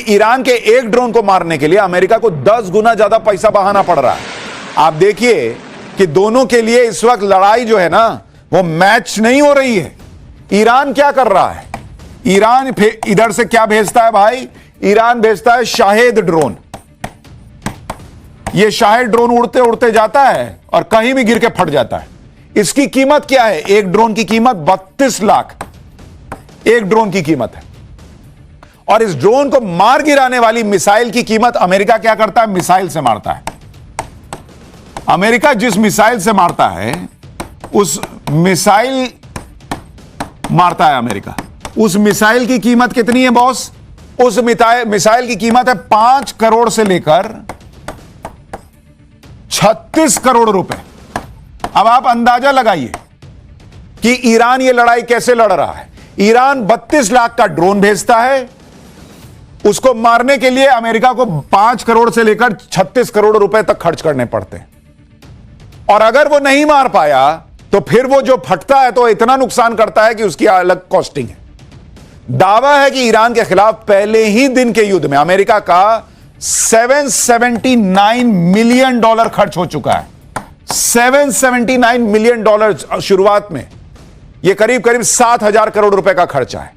Iran के एक drone को मारने के लिए अमेरिका को 10 गुना ज्यादा पैसा बहाना पड़ रहा है। आप देखिए कि दोनों के लिए इस वक्त लड़ाई जो है ना वो मैच नहीं हो रही है। ईरान क्या कर रहा है? ईरान इधर से क्या भेजता है भाई? ईरान भेजता है शाहेद ड्रोन। यह शाहेद ड्रोन उड़ते उड़ते जाता है और कहीं भी गिर के फट जाता है। इसकी कीमत क्या है? एक ड्रोन की कीमत 32 लाख एक ड्रोन की कीमत है। और इस ड्रोन को मार गिराने वाली मिसाइल की कीमत अमेरिका क्या करता है? मिसाइल से मारता है। अमेरिका जिस मिसाइल से मारता है उस मिसाइल मारता है अमेरिका। उस मिसाइल की कीमत कितनी है बॉस? उस मिसाइल की कीमत है 5 करोड़ से लेकर 36 करोड़ रुपए। अब आप अंदाजा लगाइए कि ईरान ये लड़ाई कैसे लड़ रहा है। ईरान 32 लाख का ड्रोन भेजता है, उसको मारने के लिए अमेरिका को 5 करोड़ से लेकर 36 करोड़ रुपए तक खर्च करने पड़ते हैं। और अगर वो नहीं मार पाया तो फिर वो जो फटता है तो इतना नुकसान करता है कि उसकी अलग कॉस्टिंग है। दावा है कि ईरान के खिलाफ पहले ही दिन के युद्ध में अमेरिका का $779 मिलियन खर्च हो चुका है। $779 मिलियन शुरुआत में। यह करीब करीब 7,000 करोड़ रुपए का खर्चा है।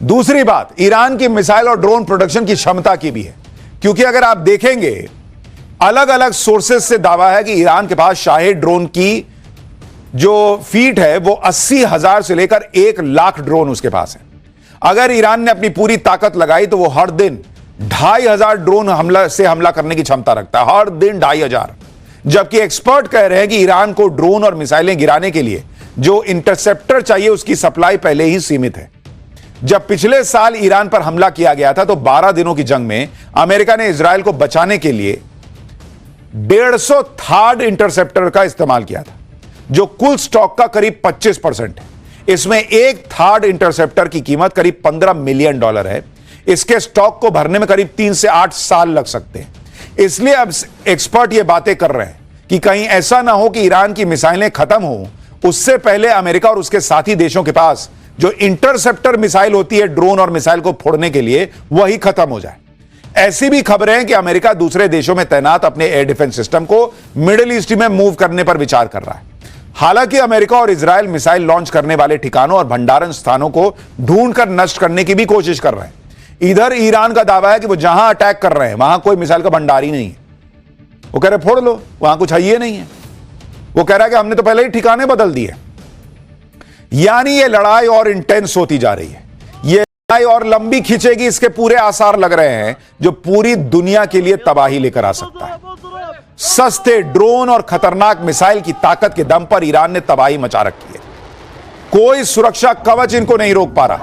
दूसरी बात, ईरान की मिसाइल और ड्रोन प्रोडक्शन की क्षमता की भी है, क्योंकि अगर आप देखेंगे अलग अलग सोर्सेस से दावा है कि ईरान के पास शाहेद ड्रोन की जो फीट है वो 80,000 से लेकर 1 लाख ड्रोन उसके पास है। अगर ईरान ने अपनी पूरी ताकत लगाई तो वो हर दिन 2,500 ड्रोन हमला करने की क्षमता रखता है। हर दिन 2,500। जबकि एक्सपर्ट कह रहे हैं कि ईरान को ड्रोन और मिसाइलें गिराने के लिए जो इंटरसेप्टर चाहिए उसकी सप्लाई पहले ही सीमित है। जब पिछले साल ईरान पर हमला किया गया था तो 12 दिनों की जंग में अमेरिका ने इजराइल को बचाने के लिए 150 थर्ड इंटरसेप्टर का इस्तेमाल किया था, जो कुल स्टॉक का करीब 25% है। इसमें एक थर्ड इंटरसेप्टर की कीमत करीब $15 मिलियन है। इसके स्टॉक को भरने में करीब 3 से 8 साल लग सकते हैं। इसलिए अब एक्सपर्ट ये बातें कर रहे हैं कि कहीं ऐसा ना हो कि ईरान की मिसाइलें खत्म हो, उससे पहले अमेरिका और उसके साथी देशों के पास जो इंटरसेप्टर मिसाइल होती है ड्रोन और मिसाइल को फोड़ने के लिए, वही खत्म हो जाए। ऐसी भी खबरें हैं कि अमेरिका दूसरे देशों में तैनात अपने एयर डिफेंस सिस्टम को मिडिल ईस्ट में मूव करने पर विचार कर रहा है। हालांकि अमेरिका और इजराइल मिसाइल लॉन्च करने वाले ठिकानों और भंडारण स्थानों को ढूंढकर नष्ट करने की भी कोशिश कर रहे हैं। इधर ईरान का दावा है कि वो जहां अटैक कर रहे हैं वहां कोई मिसाइल का भंडार ही नहीं है। वो कह रहे फोड़ लो, वहां कुछ है ही नहीं है। वो कह रहा है कि हमने तो पहले ही ठिकाने बदल दिए। यानी ये लड़ाई और इंटेंस होती जा रही है। ये लड़ाई और लंबी खींचेगी, इसके पूरे आसार लग रहे हैं, जो पूरी दुनिया के लिए तबाही लेकर आ सकता है। सस्ते ड्रोन और खतरनाक मिसाइल की ताकत के दम पर ईरान ने तबाही मचा रखी है। कोई सुरक्षा कवच इनको नहीं रोक पा रहा।